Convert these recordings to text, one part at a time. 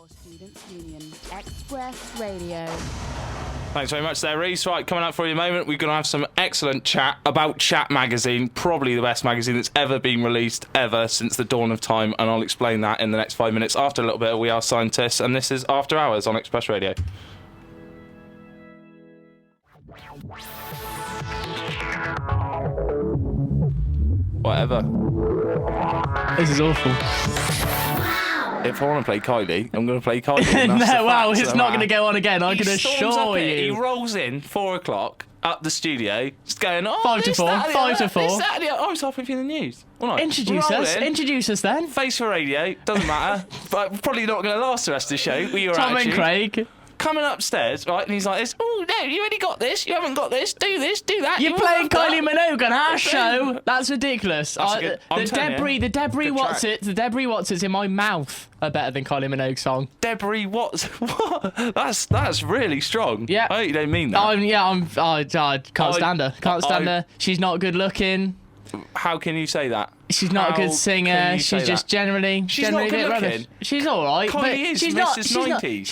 Students' Union, Xpress Radio. Thanks very much there, Reese. Right, coming up for you in a moment, we're going to have some excellent chat about Chat magazine, probably the best magazine that's ever been released, ever, since the dawn of time, and I'll explain that in the next 5 minutes after a little bit of We Are Scientists, and this is After Hours on Xpress Radio. Whatever. This is awful. If I want to play Kylie, I'm going to play Kylie. No, wow, it's not going to go on again, I can assure you. He rolls in 4 o'clock up the studio, just going, 5 to 4, 5 to 4. I was halfway through the news. Introduce us then. Face for radio, doesn't matter, but probably not going to last the rest of the show with your Tom attitude. and Craig. Coming upstairs, right, and he's like this, oh, no, you already got this, you haven't got this, do this, do that. You're playing Kylie Minogue on our show. That's ridiculous. The Debris Watsits in my mouth are better than Kylie Minogue's song. Debris Watts, what? That's really strong. Yeah. I hope you don't mean that. I can't stand her. Can't stand her. She's not good looking. How can you say that? She's not a good singer. She's just generally not a good bit looking. rubbish. She's all right, Kylie but is she's Mrs. not. 90s.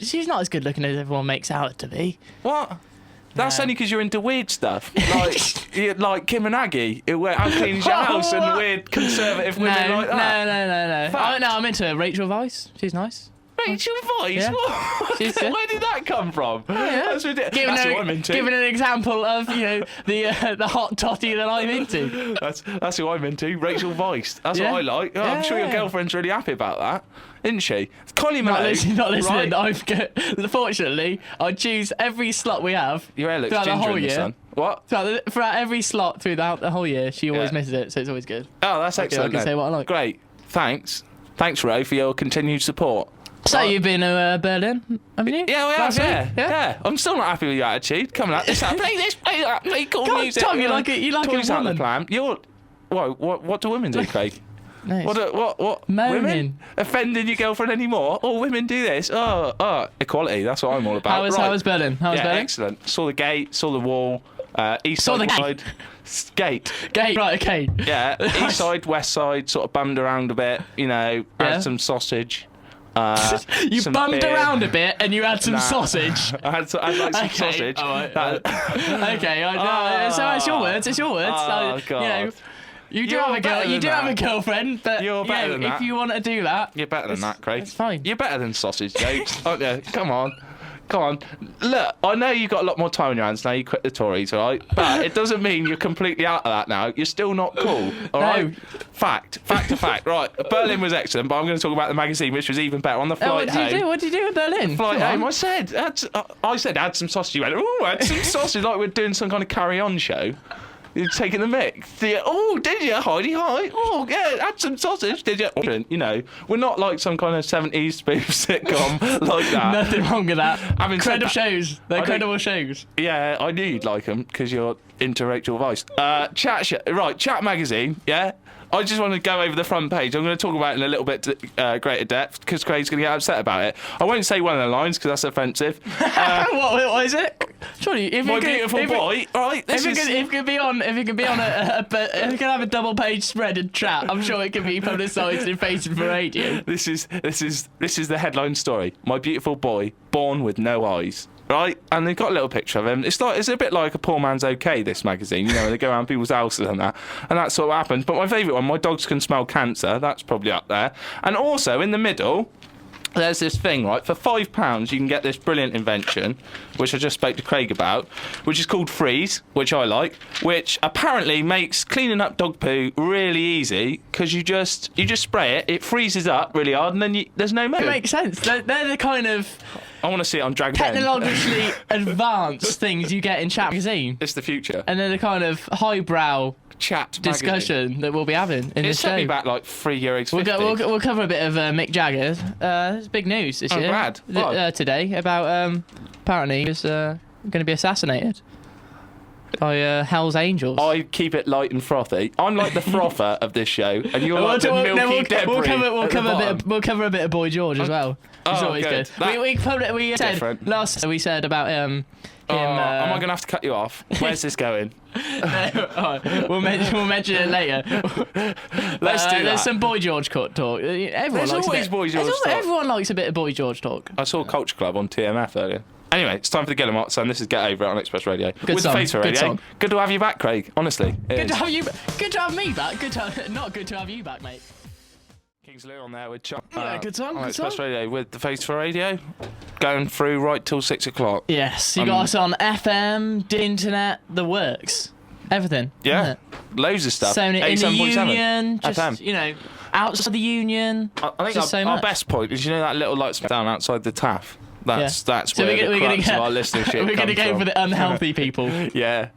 She's not as good looking as everyone makes out to be. What? That's only because you're into weird stuff, like Kim and Aggie. How clean is your house and weird conservative women like that. No. I'm into Rachel Weisz. She's nice. Rachel Weisz? Yeah. What? Where did that come from? Yeah. That's ridiculous. That's what I'm into. Giving an example of the hot totty that I'm into. That's who I'm into. Rachel Weisz. That's what I like. Oh, I'm sure your girlfriend's really happy about that, isn't she? Kylie Minogue. Not listening. Right? Fortunately, I choose every slot we have. Your hair looks throughout the ginger whole in the year. sun. What? Throughout every slot throughout the whole year, she always misses it, so it's always good. Oh, that's excellent. I can say what I like. Great. Thanks, Ro, for your continued support. So you've been to Berlin, haven't you? Yeah, we have. Last week? Yeah. I'm still not happy with your attitude. Come on, play this, play that, play cool music. Tom, you like toys a out the woman. plan. What do women do, Craig? Nice. What? Moaning. Women offending your girlfriend anymore? Oh, women do this. Oh, equality. That's what I'm all about. How was Berlin? Berlin? Excellent. Saw the gate. Saw the wall. East Saw side, the side. Gate. Right, okay. Yeah, east side, west side. Sort of bummed around a bit. Had some sausage. You bummed around a bit and you had some sausage. I had like some sausage. All right. Okay. So it's your words. Oh, God. You do have a girlfriend, but you're better than that. If you want to do that, you're better than that, Craig. It's fine. You're better than sausage jokes, aren't you? Come on. Look, I know you've got a lot more time on your hands now. You quit the Tories, all right? But it doesn't mean you're completely out of that now. You're still not cool, all right? Fact. Right, Berlin was excellent, but I'm going to talk about the magazine, which was even better. On the flight home. What did you do in Berlin? Flight home, I said, add some sausage. You went, add some sausage, like we're doing some kind of carry-on show. You're taking the mix. Oh, did you? Heidi, hi. Oh, yeah, add some sausage, did you? We're not like some kind of 70s spoof sitcom like that. Nothing wrong with that. Credible shows. They're credible shows. Yeah, I knew you'd like them because you're into Rachel Weisz. Chat magazine, yeah? I just want to go over the front page. I'm going to talk about it in a little bit greater depth because Craig's going to get upset about it. I won't say one of the lines because that's offensive. What is it? Surely, if my beautiful boy. Right, if it could be on if it can have a double page spread and chat, I'm sure it can be publicised in Facebook for radio. This is the headline story. My beautiful boy, born with no eyes. Right, and they've got a little picture of him. It's a bit like A Poor Man's Okay, this magazine. They go around people's houses and that's what happens. But my favourite one, My Dogs Can Smell Cancer. That's probably up there. And also in the middle, there's this thing, right? For £5, you can get this brilliant invention, which I just spoke to Craig about, which is called Freeze, which I like, which apparently makes cleaning up dog poo really easy because you just spray it, it freezes up really hard, and then there's no mold. It makes sense. They're the kind of I want to see it on Dragon technologically advanced things you get in Chat magazine. It's the future. And they're the kind of highbrow Chat discussion magazine that we'll be having in this show. It's set me back like €3.50. We'll cover a bit of Mick Jagger. It's big news this year. Glad. Today about apparently he was going to be assassinated by Hell's Angels. I keep it light and frothy. I'm like the frother of this show, and you're like the milky debris. We'll cover a bit of Boy George as well. It's always good. We said about him. Am I going to have to cut you off? Where's this going? No, all right, we'll mention it later. Let's do that. There's some Boy George talk. Everyone There's likes always Boy George talk. Everyone likes a bit of Boy George talk. I saw Culture Club on TMF earlier. Anyway, it's time for the Get 'em Out, son. This is Get Over It on Express Radio. Good With song, the Face for good Radio. song. Good to have you back, Craig. Honestly. Good to have you. Good to have me back. Not good to have you back, mate. Kingsley on there with Chuck. Yeah, good song, On good Express song. Radio with the Face for Radio. Going through right till 6 o'clock. Yes, you got us on FM, the internet, the works, everything. Yeah. isn't it? Loads of stuff. So in the 87.7 union, just FM. Outside the union. I think just so our much. best point is, that little light down outside the TAF. That's So where we're the gonna crux of our listenership We're gonna comes go from. for the unhealthy people. Yeah.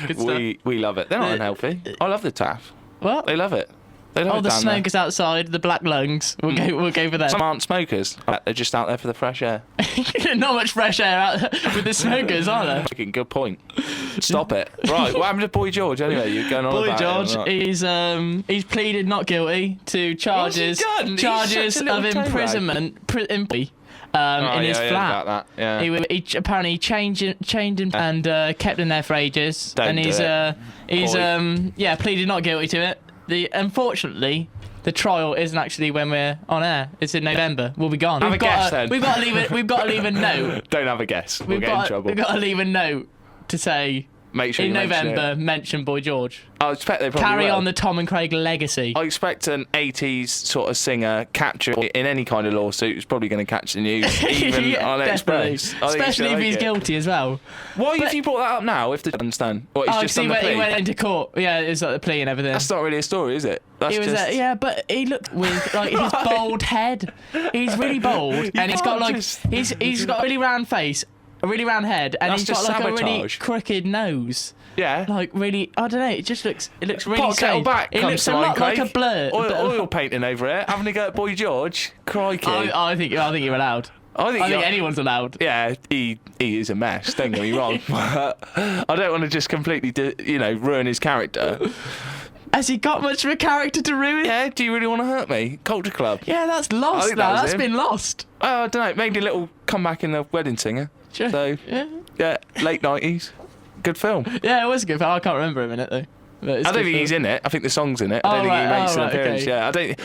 Good stuff. We love it. They're not unhealthy. I love the TAF. What? They love it. They love Oh, it the down there. smokers outside, the black lungs. We'll go for them. Some aren't smokers. They're just out there for the fresh air. Not much fresh air out with the smokers, are there? Fucking good point. Stop it. Right, what happened to Boy George anyway? You're going on Boy about George, him, right? he's pleaded not guilty to charges done? He's charges such a little of toe rag. imprisonment in his yeah, flat. about that, yeah. He apparently chained him and kept him there for ages. Don't and do he's it. pleaded not guilty to it. Unfortunately, the trial isn't actually when we're on air. It's in November. We'll be gone. Have a guess, then. We've got to leave a note. Don't have a guess. We'll get in trouble. We've got to leave a note to say Make sure in you mention November it. mention Boy George. I expect they probably Carry will. on the Tom and Craig legacy. I expect an 80s sort of singer captured in any kind of lawsuit is probably going to catch the news, even Yeah, on definitely. Xpress. I think Especially he'll if make he's it. guilty as well. Why But- have you brought that up now? If they don't understand, or he's just he on the went, plea. he went into court. Yeah, it was like the plea and everything. That's not really a story, is it? That's He was just yeah, but he looked with like his Right. bald head. He's really bald, and he's got can't like just- he's got a really round face, a really round head, and That's he's got just like a really sabotage. crooked nose. yeah. Like really, I don't know. It looks really Pot kettle strange. back It comes looks to a mind, lot like Craig. a blur. Oil painting over it. Having a go at Boy George. Crikey. I think you're allowed. I think you're- anyone's allowed. Yeah, he is a mess. Don't get me wrong, but I don't want to just completely, ruin his character. Has he got much of a character to ruin? Yeah, do you really want to hurt me? Culture Club. Yeah, that's I lost think now. that was That's him. been lost. I don't know. Maybe a little comeback in the Wedding Singer. Sure. So Yeah. yeah, late 90s. Good film. Yeah, it was a good film. I can't remember him in it though. But it's I a don't good think he's film. in it. I think the song's in it. I Oh, don't think he right. makes Oh, an right, appearance. okay. Yeah, I don't.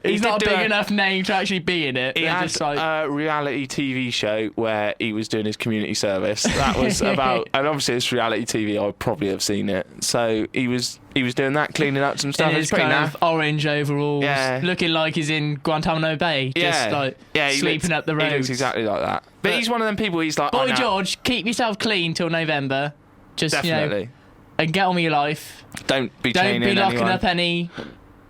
He He's did not a do big enough name to actually be in it. He They're had just like, a reality TV show where he was doing his community service. That was about, and obviously it's reality TV. I probably have seen it. So he was doing that, cleaning up some stuff. in It's his pretty kind naff. of orange overalls, Yeah. looking like he's in Guantanamo Bay, just like he sweeping looks- up the He roads. looks exactly like that. But he's one of them people. He's like, Boy I know- George, keep yourself clean till November. Just definitely. and get on with your life. Don't be Don't chaining be locking anyone. up any Not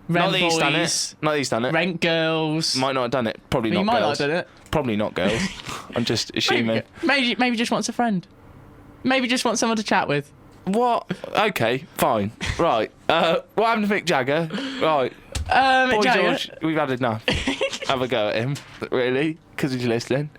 rent that he's done boys, it. Not that he's done it. rent girls. Might not have done it. Probably He not might girls. not have done it. Probably not girls. I'm just assuming. Maybe just wants a friend. Maybe just wants someone to chat with. What? Okay, fine. Right. What happened to Mick Jagger? Right. Boy Jagger, George, we've had enough. Have a go at him. Really? Because he's listening.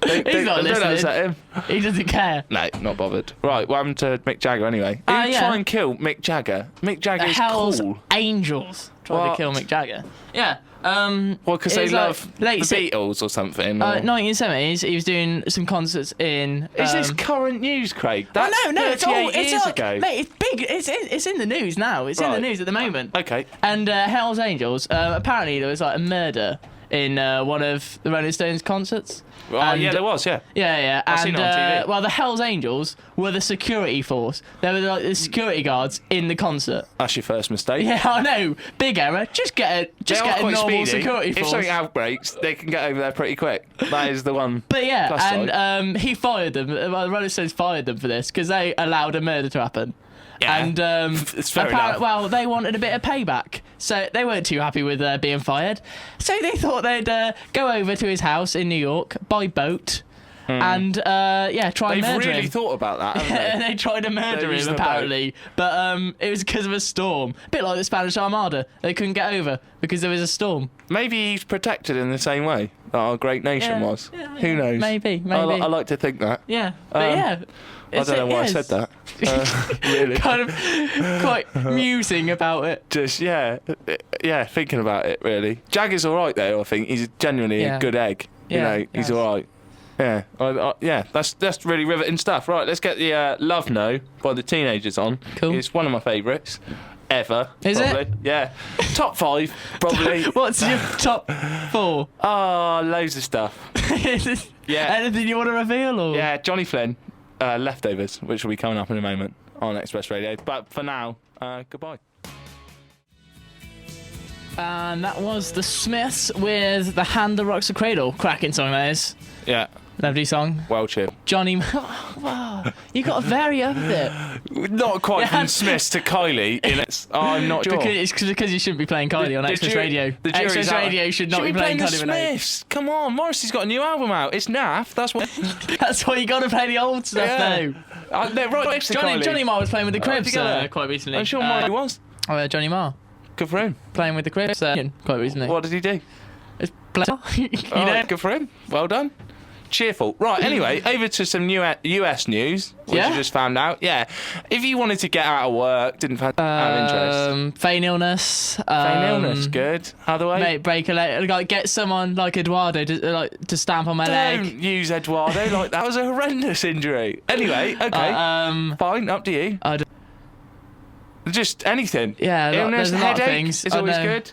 He's not Don't listening. upset him. he doesn't care. No, not bothered. Right, what happened to Mick Jagger anyway? Who Yeah. try and kill Mick Jagger? Mick Jagger The is Hell's cool. Angels tried to What? kill Mick Jagger. Yeah. Well, because they it's like love late the si- Beatles or something. Or... 1970s. He was doing some concerts in. Is this current news, Craig? Oh, That's no, it's 38 all. It's years like, ago. mate, it's big. It's in the news now. It's in the Right. news at the moment. Okay. And Hell's Angels. Apparently, there was like a murder in one of the Rolling Stones concerts. Oh, And- yeah, there was, yeah. Yeah. I've And seen it on TV. well, the Hell's Angels were the security force. They were like the security guards in the concert. That's your first mistake. Yeah, I know. Big error. Just get They are a quite normal speedy. security If force. something outbreaks, they can get over there pretty quick. That is the one. But yeah, plus side. and he fired them. Well, the Rolling Stones fired them for this because they allowed a murder to happen. Yeah. And It's fair enough. well, they wanted a bit of payback, so they weren't too happy with being fired. So they thought they'd go over to his house in New York by boat, and try and They've murder really him. thought about that, haven't And they? they tried to murder They're him using a boat. apparently, but it was because of a storm. A bit like the Spanish Armada. They couldn't get over because there was a storm. Maybe he's protected in the same way that our great nation Yeah, was. yeah, Who knows? Maybe. I like to think that. Yeah, but yeah. I don't know why I said that. Really. Kind of quite musing about it. Just, thinking about it, really. Jagger's all right, though, I think. He's genuinely Yeah. a good egg. Yeah, He's yes. all right. Yeah, yeah, that's really riveting stuff. Right, let's get the Love No by the Teenagers on. Cool. It's one of my favourites ever. Is probably. it? Yeah. Top 5, probably. What's your top 4? Oh, loads of stuff. Yeah. Anything you want to reveal? Or? Yeah, Johnny Flynn, Leftovers, which will be coming up in a moment on Xpress Radio. But for now, goodbye. And that was the Smiths with The Hand That Rocks the Cradle. Cracking song, that is. Yeah. Lovely song. Well chill. Johnny... Wow. You got to vary up a bit. Not quite from Smiths to Kylie. In it. Oh, I'm not sure. Because you shouldn't be playing Kylie on Xpress Radio. Xpress Radio should not be playing Kylie. The Smiths. Come on, Morrissey's got a new album out. It's naff. That's what. That's why you got to play the old stuff, though. They're right next to Kylie. Johnny Marr was playing with the Cribs quite recently. I'm sure Marty was. Johnny Marr. Good for him. Playing with the Cribs quite recently. What did he do? It's you know? Good for him. Well done. Cheerful. Right, anyway, over to some new US news, which you just found out. Yeah. If you wanted to get out of work, didn't have interest. Feign illness. Feign illness, good. Other way? Mate, break a leg. Like, get someone like Eduardo to stamp on my leg. Don't use Eduardo like that. Was a horrendous injury. Anyway, okay. Fine, up to you. Just anything. Yeah, illness, there's a lot of headache things. is always good.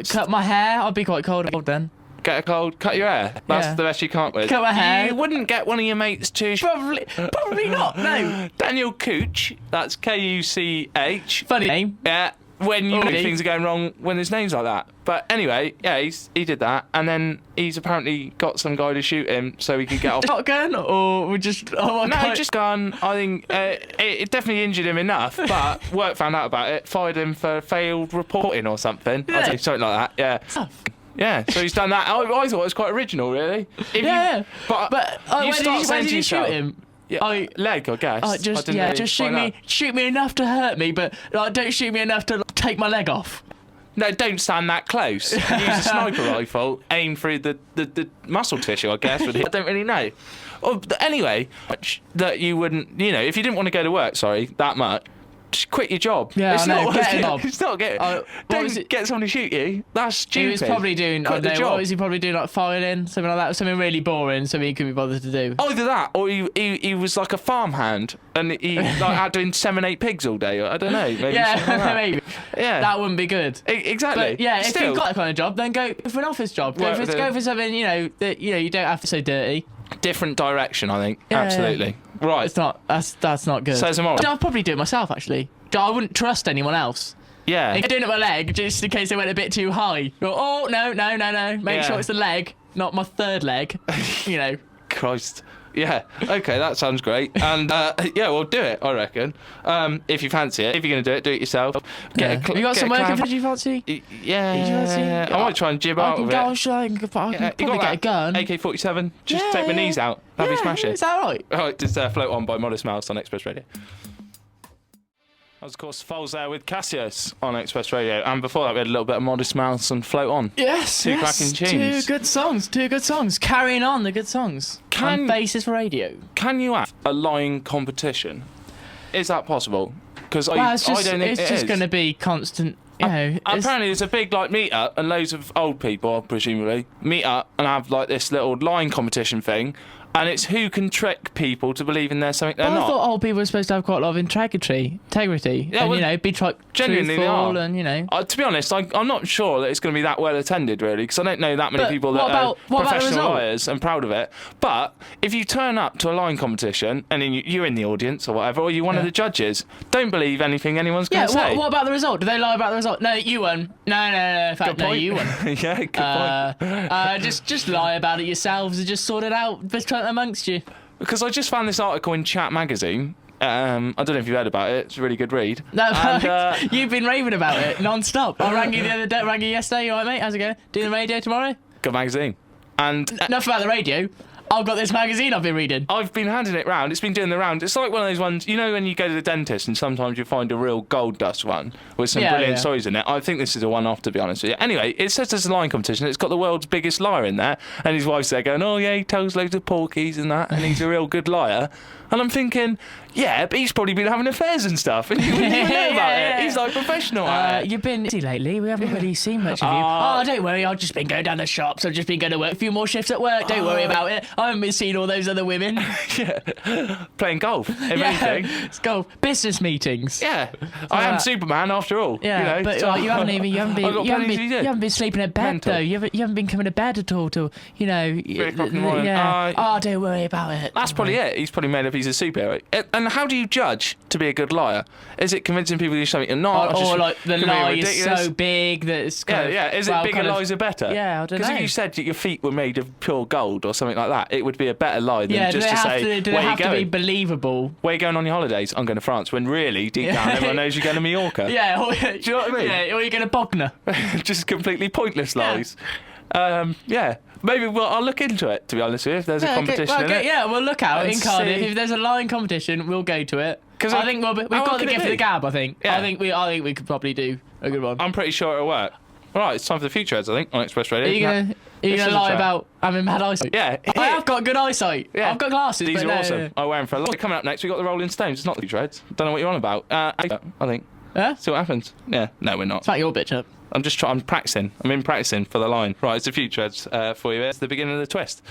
Cut my hair. I'd be quite cold then. Get a cold, cut your hair. That's the best you can't with. Cut my hair. You wouldn't get one of your mates to... Probably not, no. Daniel Cooch, that's Kuch. Funny name. Yeah, when you know things are going wrong when his name's like that. But anyway, yeah, he did that. And then he's apparently got some guy to shoot him so he could get off. Shotgun or we just... Oh, no, just gun. I think it definitely injured him enough, but work found out about it, fired him for failed reporting or something. Yeah. I'd say something like that, yeah. Yeah, so he's done that. I thought it was quite original, really. But where did you shoot him? Yeah, leg, I guess. Just shoot me enough to hurt me, but don't shoot me enough to take my leg off. No, don't stand that close. Use a sniper rifle, aim through the muscle tissue, I guess. I don't really know. Anyway, that you wouldn't, if you didn't want to go to work, that much. Just quit your job. Yeah, it's not get a job. It's not don't get someone to shoot you. That's stupid. He was probably doing. What was he probably doing? Like filing, something like that. Something really boring, something he couldn't be bothered to do. Either that, or he was like a farmhand, and he out doing 7-8 pigs all day. I don't know. Maybe maybe. Yeah, that wouldn't be good. Exactly. But yeah, if you've got that kind of job, then go for an office job. Go for something that you don't have to so dirty. Different direction, I think. Yeah, absolutely. Yeah. Right. It's not. That's not good. So tomorrow. I'll probably do it myself. Actually, I wouldn't trust anyone else. Yeah. If you're doing it with my leg, just in case they went a bit too high. Go, oh no. Make sure it's the leg, not my third leg. Christ. Yeah. Okay, that sounds great. And we'll do it. I reckon. If you fancy it, if you're gonna do it yourself. Have you got some work in you fancy? Yeah. I might try and jib out of it. I can probably get a gun. AK-47. Just take my knees out. That'd be smashing. Is that right? All right. Just Float On by Modest Mouse on Xpress Radio. That was, of course, Foles there with Cassius on Xpress Radio. And before that, we had a little bit of Modest Mouse and Float On. Yes. Two cracking tunes. Two good songs. Carrying on the good songs. On Basis for Radio. Can you have a lying competition? Is that possible? Because I don't think it's just going to be constant. Apparently, there's a big meet up, and loads of old people, presumably, meet up and have this little lying competition thing. And it's who can trick people to believing there's something they're not. I thought old people were supposed to have quite a lot of integrity, yeah, and be genuinely truthful, and to be honest, I'm not sure that it's going to be that well attended, really, because I don't know that many people that are professional liars and proud of it. But if you turn up to a lying competition and then you're in the audience or whatever, or you're one of the judges, don't believe anything anyone's going to say. What about the result? Do they lie about the result? No, you won. No. In fact, no, you won. Yeah, good point. Just lie about it yourselves and just sort it out amongst you. Because I just found this article in Chat magazine. I don't know if you've heard about it. It's a really good read. No, and, you've been raving about it non-stop. I rang you the other day, rang you yesterday. You all right, mate? How's it going? Doing the radio tomorrow? Good magazine. And enough about the radio. I've got this magazine I've been reading. I've been handing it round. It's been doing the round. It's like one of those ones, when you go to the dentist and sometimes you find a real gold dust one with some brilliant stories in it. I think this is a one-off, to be honest with you. Anyway, it says there's a lying competition. It's got the world's biggest liar in there. And his wife's there going, oh, yeah, he tells loads of porkies and that. And he's a real good liar. And I'm thinking, Yeah, but he's probably been having affairs and stuff, and you wouldn't even know about it. He's like professional at it. You've been busy lately. We haven't really seen much of you. Oh, don't worry. I've just been going down the shops. I've just been going to work. A few more shifts at work. Don't worry about it. I haven't been seeing all those other women. Yeah, playing golf, if anything. It's golf. Business meetings. Yeah, I am Superman after all. Yeah, you know, but so you haven't been sleeping in bed Mental. though. You haven't been coming to bed at all till 3 o'clock in the morning. Yeah. Don't worry about it. That's probably it. He's probably made up he's a superhero. And how do you judge to be a good liar? Is it convincing people to do something you're not? Or like the lie is ridiculous? so big that it's Is it bigger lies are better? Yeah, I don't know. Because if you said that your feet were made of pure gold or something like that, it would be a better lie than just to say, do where they you have to be going? believable? Where you going on your holidays? I'm going to France. When really, deep down, everyone knows you're going to Mallorca. Yeah. Do you know what I mean? Yeah, or you're going to Bognor. Just completely pointless lies. Maybe I'll look into it, to be honest with you, if there's a competition in it. Yeah, we'll look out And in Cardiff. see. If there's a lying competition, we'll go to it. Because I think we've how got the could it gift of be? the gab, I think. Yeah. I think we could probably do a good one. I'm pretty sure it'll work. All right, it's time for the future ads, I think, on Xpress Radio. Are you going to lie about having bad eyesight? Yeah. I have got good eyesight. Yeah. I've got glasses. These but are no, awesome. no. I wear them for a lot. Coming up next, we've got the Rolling Stones. It's not the future ads. Don't know what you're on about. I think. Huh? See what happens. Yeah. No, we're not. It's like your bitch up. I'm practicing. I'm in practicing for the line. Right, it's the future ads for you. It's the beginning of the twist.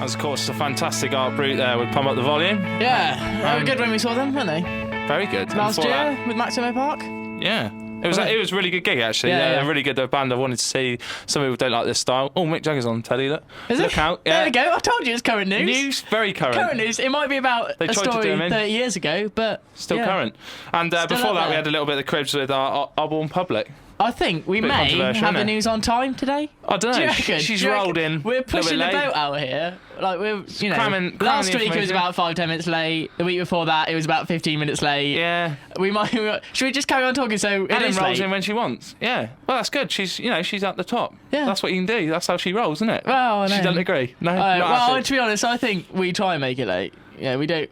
As of course, a fantastic art brute there with Pump Up the Volume. Yeah, they were good when we saw them, weren't they? Very good. And Last before year that- with Maximo Park. Yeah. It was a really good gig, actually. Yeah, Yeah, yeah. they're really good. They're a band I wanted to see. Some people don't like this style. Oh, Mick Jagger's on telly, look. Is Look it? out. There Yeah. we go. I told you it's current news. News, very current. Current news. It might be about They a tried to do story them in. 30 years ago, but Still yeah. current. And Still before up that, we there. had a little bit of the cribs with our Born Public. I think we Bit may controversial, have the innit? news on time today. I don't Do you know. reckon? She's Do you rolled reckon? in. We're a little pushing bit the late. boat out here. Like we're, Cramming last the week it was information. about 5-10 minutes late. The week before that it was about 15 minutes late. Yeah. We might. Should we just carry on talking? So it Ellen is rolls late. in when she wants. Yeah. Well, that's good. She's at the top. Yeah. That's what you can do. That's how she rolls, isn't it? Well, I know. She doesn't agree. No. Well, not happy. to be honest, I think we try and make it late. Yeah, we don't.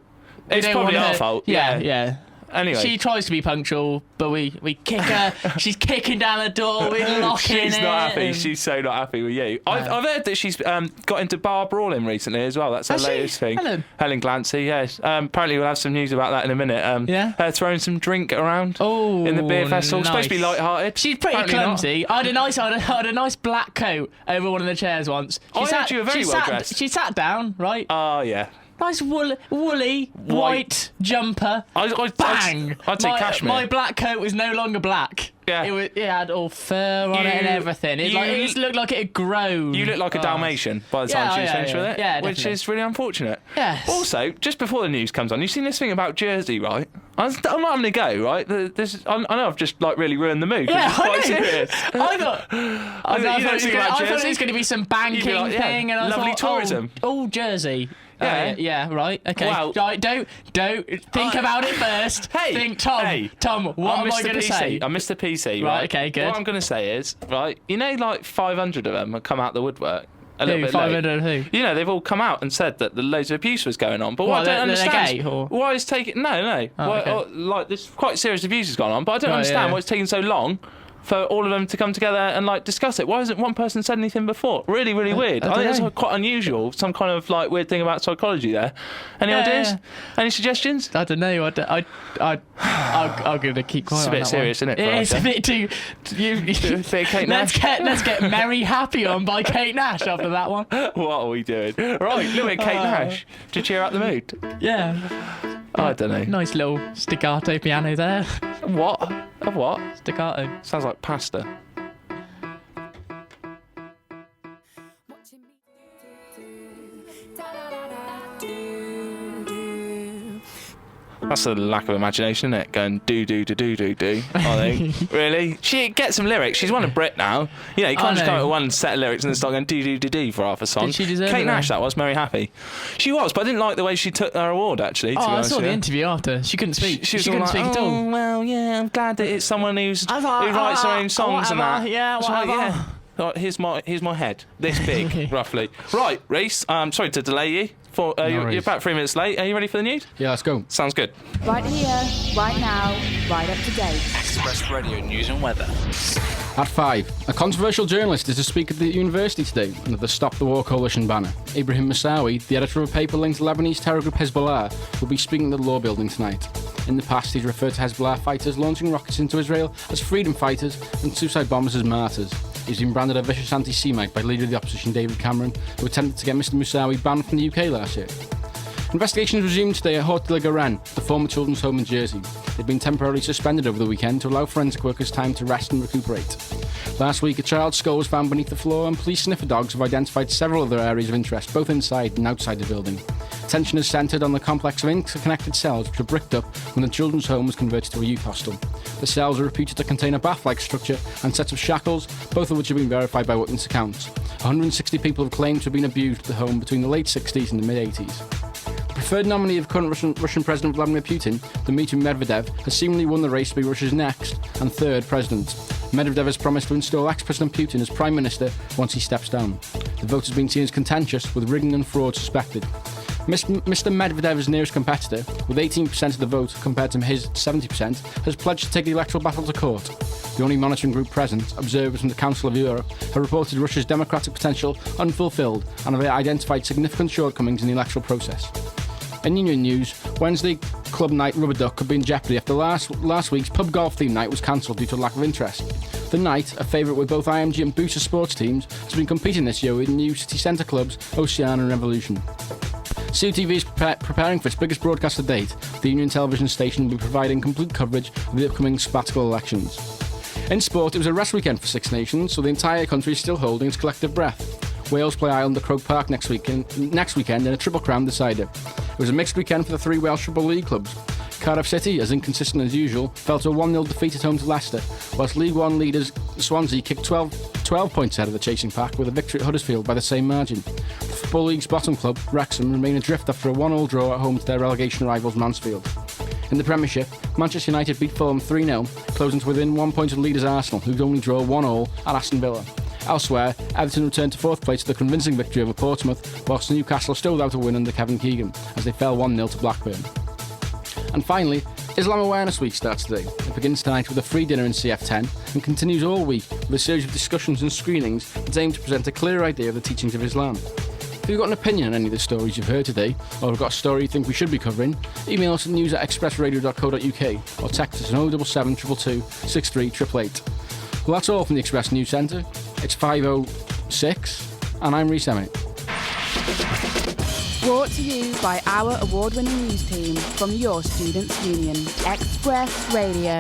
We It's don't probably want our her- fault. Yeah, Yeah. yeah. Anyway. She tries to be punctual, but we kick her. She's kicking down the door. We're locking She's it. not happy. and- She's so not happy with you. I've heard that she's got into bar brawling recently as well. That's her Has she? latest thing. Helen? Glancy, yes. Apparently we'll have some news about that in a minute. Yeah? Her throwing some drink around Oh, in the beer festival. It's supposed to be nice. light-hearted. She's pretty Apparently not. clumsy. I had a nice black coat over one of the chairs once. I heard you were very well dressed. She sat down, right? Oh, yeah. Nice woolly white jumper. Bang! I'd say cashmere. My black coat was no longer black. Yeah. It had all fur on it and everything. It just looked like it had grown. You look like a Dalmatian by the time Yeah, she was yeah, finished yeah. with it, Yeah, which definitely. is really unfortunate. Yes. Also, just before the news comes on, you've seen this thing about Jersey, right? I'm not having a go, right? I know I've just really ruined the mood. 'cause Yeah, it's quite I know. serious. I thought it was going to be some banking You'd be like, yeah, thing, and I lovely thought, tourism. Oh, Jersey. Yeah. Yeah, right. Okay. Well- Right, don't think about it first. Hey, think, Tom. hey, Tom, what I'm am I Mr. going to PC. say? I'm Mr. PC, Right, right? okay, good. What I'm going to say is, right, like 500 of them have come out the woodwork a little Who? bit 500 late. who? You know, they've all come out and said that the loads of abuse was going on. But what What, I don't they're understand gay, or? is why is taking... No. Oh, Why, okay. like, there's quite serious abuse has gone on, but I don't Right, understand yeah. why it's taking so long for all of them to come together and discuss it. Why hasn't one person said anything before? Really, really weird. I I think don't know. that's quite unusual. Some kind of weird thing about psychology there. Any ideas? Yeah. Any suggestions? I don't know. I'm going to keep quiet. It's a on bit that serious, one. isn't it, It for is a us, bit too. Bit of Kate Nash. Let's get Merry Happy on by Kate Nash after that one. What are we doing? Right, look at Kate Nash to cheer up the mood. Yeah. I don't know. Nice little staccato piano there. What? Of what? Staccato. Sounds like pasta. That's a lack of imagination, isn't it? Going do, I think. Really? She gets some lyrics. She's won a Brit now. You know, you can't just come up with one set of lyrics and then start going do for half a song. Did she deserve Kate it, Nash, though? that was Very Happy. She was, but I didn't like the way she took her award, actually, to be Oh, I honest saw with the you. interview after. She couldn't speak. She was couldn't all speak like, at all. oh, well, yeah, I'm glad that it's someone who writes their own songs and that. Yeah, It's like, whatever. yeah. Here's my head, this big, roughly. Right, Reese. Sorry to delay you. You're about 3 minutes late. Are you ready for the news? Yeah, let's go. Sounds good. Right here, right now, right up to date. Xpress Radio News and Weather. At 5, a controversial journalist is to speak at the university today under the Stop the War Coalition banner. Ibrahim Moussaoui, the editor of a paper linked to Lebanese terror group Hezbollah, will be speaking at the law building tonight. In the past, he's referred to Hezbollah fighters launching rockets into Israel as freedom fighters and suicide bombers as martyrs. He's been branded a vicious anti-Semite by leader of the opposition David Cameron, who attempted to get Mr Moussaoui banned from the UK last year. Investigations resumed today at Haute de la Garenne, the former children's home in Jersey. They'd been temporarily suspended over the weekend to allow forensic workers time to rest and recuperate. Last week, a child's skull was found beneath the floor, and police sniffer dogs have identified several other areas of interest, both inside and outside the building. Attention is centred on the complex of interconnected cells which were bricked up when the children's home was converted to a youth hostel. The cells are reputed to contain a bath-like structure and sets of shackles, both of which have been verified by witness accounts. 160 people have claimed to have been abused at the home between the late 60s and the mid-80s. The preferred nominee of current Russian President Vladimir Putin, Dmitry Medvedev, has seemingly won the race to be Russia's next and third president. Medvedev has promised to install ex-President Putin as Prime Minister once he steps down. The vote has been seen as contentious, with rigging and fraud suspected. Mr Medvedev's nearest competitor, with 18% of the vote compared to his 70%, has pledged to take the electoral battle to court. The only monitoring group present, observers from the Council of Europe, have reported Russia's democratic potential unfulfilled and have identified significant shortcomings in the electoral process. In union news, Wednesday club night Rubber Duck could be in jeopardy after last week's pub golf theme night was cancelled due to lack of interest. The night, a favourite with both IMG and Booster sports teams, has been competing this year with new city centre clubs Oceana and Revolution. CTV is preparing for its biggest broadcast to date. The Union television station will be providing complete coverage of the upcoming sabbatical elections. In sport, it was a rest weekend for Six Nations, so the entire country is still holding its collective breath. Wales play Ireland at Croke Park next weekend in a Triple Crown decider. It was a mixed weekend for the three Welsh Triple League clubs. Cardiff City, as inconsistent as usual, fell to a 1-0 defeat at home to Leicester, whilst League One leaders Swansea kicked 12 points ahead of the chasing pack with a victory at Huddersfield by the same margin. The Football League's bottom club, Wrexham, remain adrift after a 1-1 draw at home to their relegation rivals Mansfield. In the Premiership, Manchester United beat Fulham 3-0, closing to within 1 point of leaders Arsenal, who'd only draw 1-1 at Aston Villa. Elsewhere, Everton returned to fourth place with a convincing victory over Portsmouth, whilst Newcastle still without a win under Kevin Keegan, as they fell 1-0 to Blackburn. And finally, Islam Awareness Week starts today. It begins tonight with a free dinner in CF10 and continues all week with a series of discussions and screenings that aim to present a clear idea of the teachings of Islam. If you've got an opinion on any of the stories you've heard today, or have got a story you think we should be covering, email us at news@expressradio.co.uk or text us on 077 222 63888. Well, that's all from the Express News Centre. It's 5:06, and I'm Reece Emmett. Brought to you by our award-winning news team from your Students' Union, Xpress Radio.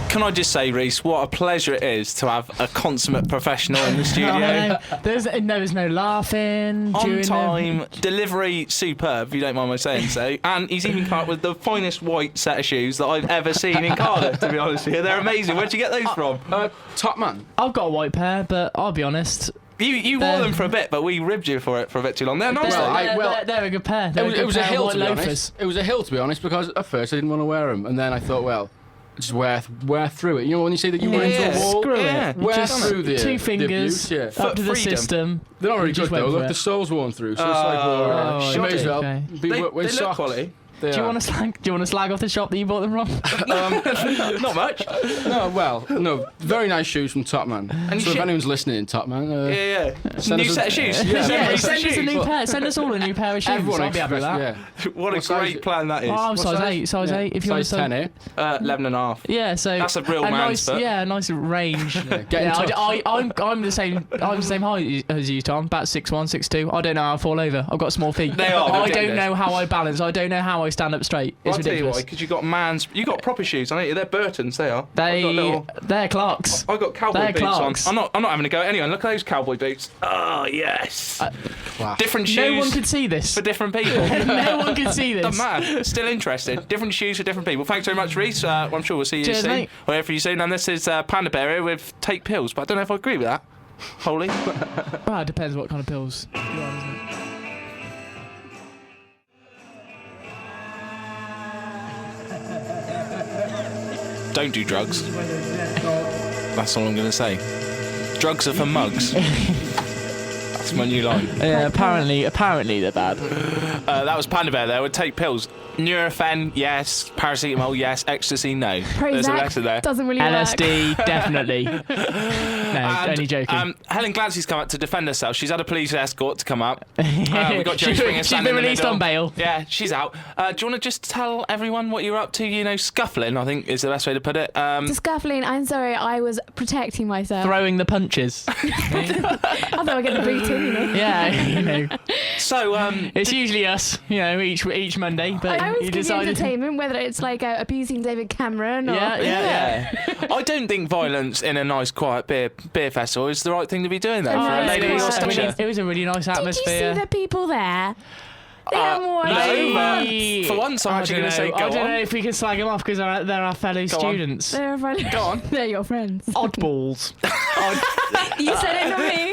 Can I just say, Reese, what a pleasure it is to have a consummate professional in the studio. There was no laughing. On time, delivery superb, if you don't mind my saying so. And he's even come up with the finest white set of shoes that I've ever seen in Cardiff, to be honest with you. They're amazing. Where'd you get those from? Top Man. I've got a white pair, but I'll be honest. You wore them for a bit, but we ribbed you for a bit too long. They're nice. They're a good pair. It was a hill, to be honest. It was a hill, to be honest, because at first I didn't want to wear them, and then I thought, well, just wear through it. You know when you say that you were into a wall? Screw it. Wear Just through the two fingers the abuse, up to the system. They're not really good though. Look, it. the sole's worn through, so it's like, you may as well be They with look socks. quality. Do you want to slag off the shop that you bought them from? Not much. No. Very nice shoes from Top Man. And so if anyone's listening, Top Man, new set of shoes. Yeah, send us a new pair. Send us all a new pair of shoes. I'll be happy with that. Yeah. What a great plan that is. Oh, I'm size 8. If you want size 10, eh? 11 and a half. Yeah, so that's a real man's foot. Yeah, nice range. Get in touch. I'm the same height as you, Tom. About 6'1", 6'2". I don't know how I fall over. I've got small feet. They are. I don't know how I balance. I don't know how I stand up straight. It's I'll tell you ridiculous. why, because you got proper shoes, I know. They're Burtons, they are. They're Clarks. I got cowboy They're boots Clarks. on. I'm not having a go. Anyway, look at those cowboy boots. Oh yes. Different shoes. No one could see this for different people. No one could see this. Doesn't matter. Still interested. Different shoes for different people. Thanks very much, Reese. I'm sure we'll see you Cheers, soon. mate. We'll hear from you soon. And this is Panda Bear here with Take Pills, but I don't know if I agree with that. Holy. Well, it depends what kind of pills you're on, isn't it? Don't do drugs. That's all I'm going to say. Drugs are for mugs. That's my new line. Yeah, apparently they're bad. That was Panda Bear there. Would take pills. Nurofen, yes. Paracetamol, yes. Ecstasy, no. There's a letter there. Doesn't really work. LSD, definitely. No, only joking. Helen Glancy's come up to defend herself. She's had a police escort to come up. We got Joe Springer she's standing been in the released middle. on bail. Yeah, she's out. Do you want to just tell everyone what you're up to? You know, scuffling, I think, is the best way to put it. To scuffling, I'm sorry, I was protecting myself. Throwing the punches. I thought I'd get the boot in, you know. Yeah, you know. So, It's usually us, you know, each Monday, but I always you give you decided. entertainment, whether it's like abusing David Cameron or... Yeah. I don't think violence in a nice, quiet beer festival is the right thing to be doing, though, Oh, for a no, lady it's of not. your stature. It was a really nice Did you atmosphere. see the people there? They have more no, For once, I'm actually going to say, I go don't on. know if we can slag them off because they're our fellow students. They're friends. Go on. They're your friends. Oddballs. You said it, not me.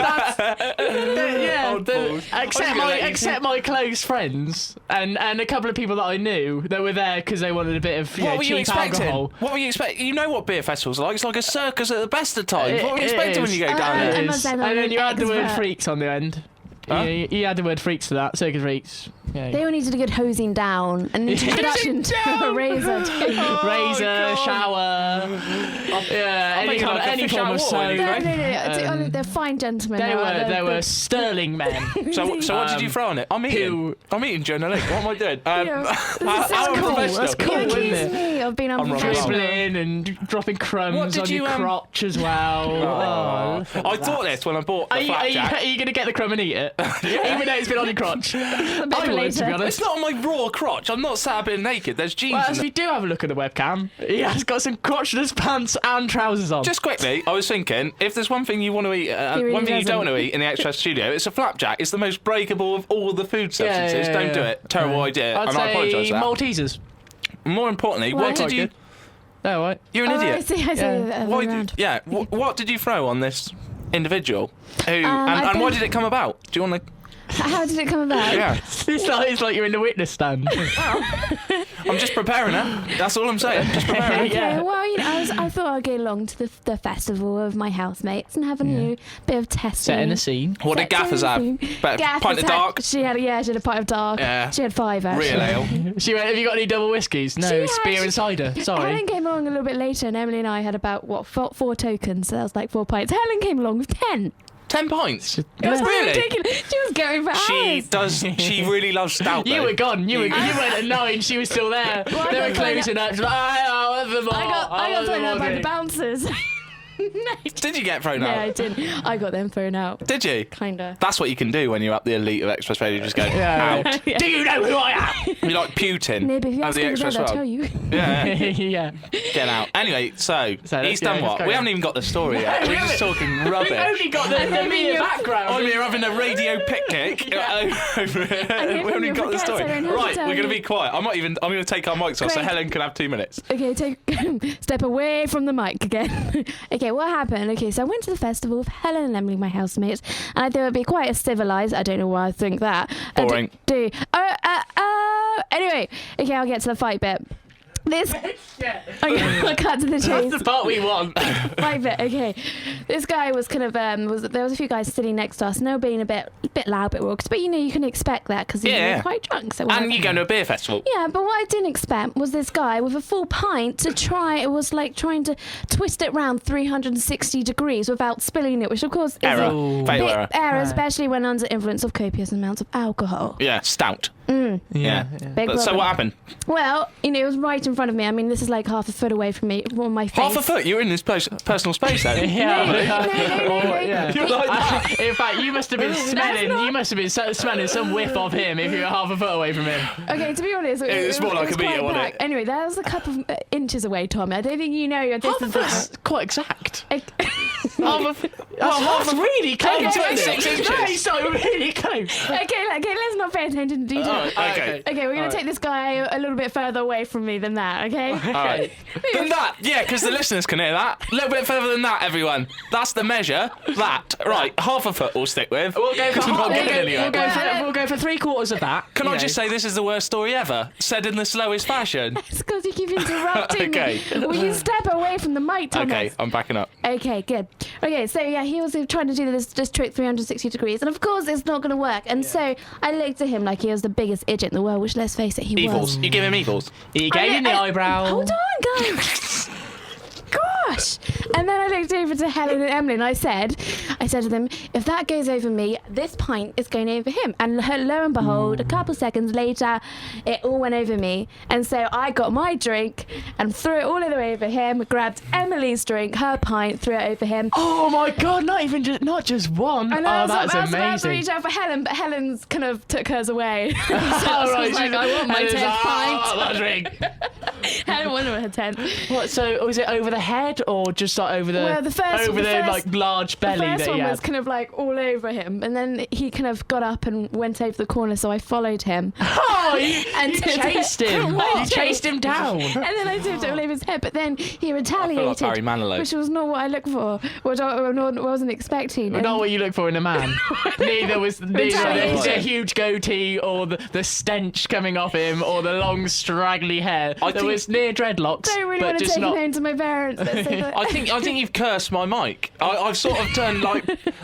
Yeah, Oddballs. except my close friends and a couple of people that I knew that were there because they wanted a bit of What were you cheap expecting? alcohol. What were you expecting? You know what beer festivals are like. It's like a circus at the best of times. What were you It expecting when is. you go down I there? must say that And then was you add the word expert. freaks on the end. Huh? You add the word freaks to that, circus freaks. Yeah. They all needed a good hosing down, an introduction to a razor. Razor, shower, yeah, I'll make any like a fish form out of of water when soap. you No, they're fine gentlemen. They were sterling men. So what did you throw on it? I'm eating journalism. What am I doing? How cool. unprofessional. That's cool. You isn't accused it? me of being I'm wrong. unprofessional. Dribbling and dropping What crumbs did on you, your crotch as well. Oh. look at I that. thought this when I bought the Are flapjack. you going to get the crumb and eat it? Even though it's been on your crotch. I would, to be later. honest. It's not on my raw crotch. I'm not sat up here naked. There's jeans. Well, in as there. we do have a look at the webcam, he has got some crotchless pants and trousers on. Just quickly, I was thinking, if there's one thing you want to eat, really one thing you don't doesn't. want to eat in the Xpress studio, it's a flapjack. It's the most breakable of all the food substances. Don't do it. Terrible idea. I'd and I apologise say for that. Maltesers. More importantly, Why? what did you... Oh, right. You're an Oh, idiot. I see. Yeah. Why Around. what did you throw on this individual? Who I and why think- did it come about? Do you want to... How did it come about? Yeah. It's like you're in the witness stand. I'm just preparing her. That's all I'm saying. Just preparing her. Okay, Yeah. well, you know, I thought I'd go along to the festival of my housemates and have a new bit of testing. Setting a scene. What did Gaffers have? Better Gaffers pint of had- dark? She had a pint of dark. Yeah. She had 5 actually. Real ale. She went, have you got any double whiskies? No, She it's had- beer and cider. Sorry. Helen came along a little bit later, and Emily and I had about 4 tokens, so that was like 4 pints. Helen came along with 10. 10 pints. It was Really? ridiculous. She was going for She hours. does. She really loves stout. You though. were gone. You went at 9. She was still there. Well, They I were got closing up. She's like, I'll have them all. I got I'll thrown out by the have them all, bouncers. Did you get thrown No, out? I didn't. I got them thrown out. Did you? Kinda. That's what you can do when you're up the elite of Xpress Radio. Just go Yeah, out. Do you know who I am? You're like Putin No, but if you of ask the me Xpress I'll world. tell you. Yeah, Yeah. get out. Anyway, so So he's let's done go, what? let's go. We haven't even got the story yet. We're just talking We've rubbish. only got the mere background. I'm here having a radio picnic. We only got the story. I don't have to Right, tell we're going to you. be quiet. I'm going to take our mics off so Great. Helen can have 2 minutes. Okay, step away from the mic again. Okay, what happened? Okay, so I went to the festival with Helen and Emily, my housemates, and I thought it would be quite a civilised. I don't know why I think that. Boring. Anyway, okay, I'll get to the fight bit. This. Yeah. I'll cut to the That's chase. the part we want. Fight bit. Okay, this guy was kind of there was a few guys sitting next to us, and they were being a bit loud, a bit raucous. But you know, you can expect that because Yeah. they're quite drunk. So And whatever. you're going to a beer festival. Yeah, but what I didn't expect was this guy with a full pint to try. It was like trying to twist it round 360 degrees without spilling it, which of course is Error. a Fatal big error. error, especially when under influence of copious amounts of alcohol. Yeah, stout. Yeah. Big But so problem. what happened? Well, you know, it was right in front of me. I mean, this is like half a foot away from me, on my face. Half a foot? You're in this personal space then? Yeah. You're like that. In fact, you must have been smelling. not- You must have been smelling some whiff of him if you were half a foot away from him. Okay, to be honest, It's more like was a metre, quite wasn't back. it? Anyway, that was a couple of inches away, Tommy. I don't think you know your Half a distance. foot's quite exact. Okay, That's really close. Okay, isn't it? 6 inches. That is so really close. let's not pay attention to detail. Okay. Okay, we're going to take this guy a little bit further away from me than that, okay? All right. Than that, yeah, because the listeners can hear that. A little bit further than that, everyone. That's the measure. That. Right, half a foot we'll stick with. We'll go for 'Cause we're not half. getting anywhere. We'll go for 3/4 of that. Can you I know. just say this is the worst story ever? Said in the slowest fashion. It's because you keep interrupting Okay. me. Will you step away from the mic, Thomas? Okay, I'm backing up. up. Okay, good. Okay, so yeah, he was trying to do this trick 360 degrees, and of course it's not going to work. And so I looked at him like he was the biggest idiot in the world, which, let's face it, he Evils. was. You give him evils. He gave him the eyebrow. Hold on, guys. Gosh. And then I looked over to Helen and Emily and I said to them, if that goes over me, this pint is going over him. And lo and behold, a couple seconds later, it all went over me. And so I got my drink and threw it all the way over him, grabbed Emily's drink, her pint, threw it over him. Oh my God! Not just one. And I was that's about to amazing. reach out for Helen, but Helen's kind of took hers away. so Oh, I was like, I want my 10th pint. That drink. Helen wanted her 10th. What? So was it over the head or just like over the Well, the first like large belly the first that he one had? was kind of like all over him, and then he kind of got up and went over the corner, so I followed him. Oh, you And chased him. You chased him down. And then I tipped it all over his head, but then he I feel like retaliated, Barry Manilow. which was not what I looked for, which I wasn't expecting. Not And what you look for in a man. neither was Retaliation. the huge goatee or the stench coming off him or the long straggly hair. I There think- was near dreadlocks, I don't really but want to just take not. him home to my parents. Let's say that. I think you've cursed my mic. I've sort of turned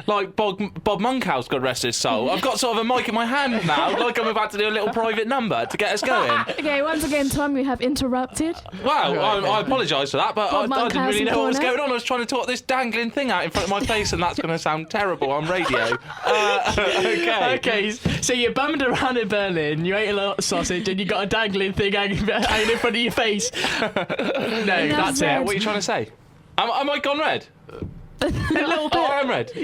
like Bob Monkhouse, God rest his soul. I've got sort of a mic in my hand now, like I'm about to do a little private number to get us going. Okay, once again, Tom, we have interrupted. Wow, I apologise for that, but I Bob didn't really Monkhouse know what was corner. going on. I was trying to talk this dangling thing out in front of my face, and that's going to sound terrible on radio. Okay. Okay, so you bummed around in Berlin, you ate a lot of sausage, and you got a dangling thing hanging in front of your face. No, that's red. it. What are you trying to say? Am I gone red? A little bit. Oh, I'm red. Yeah.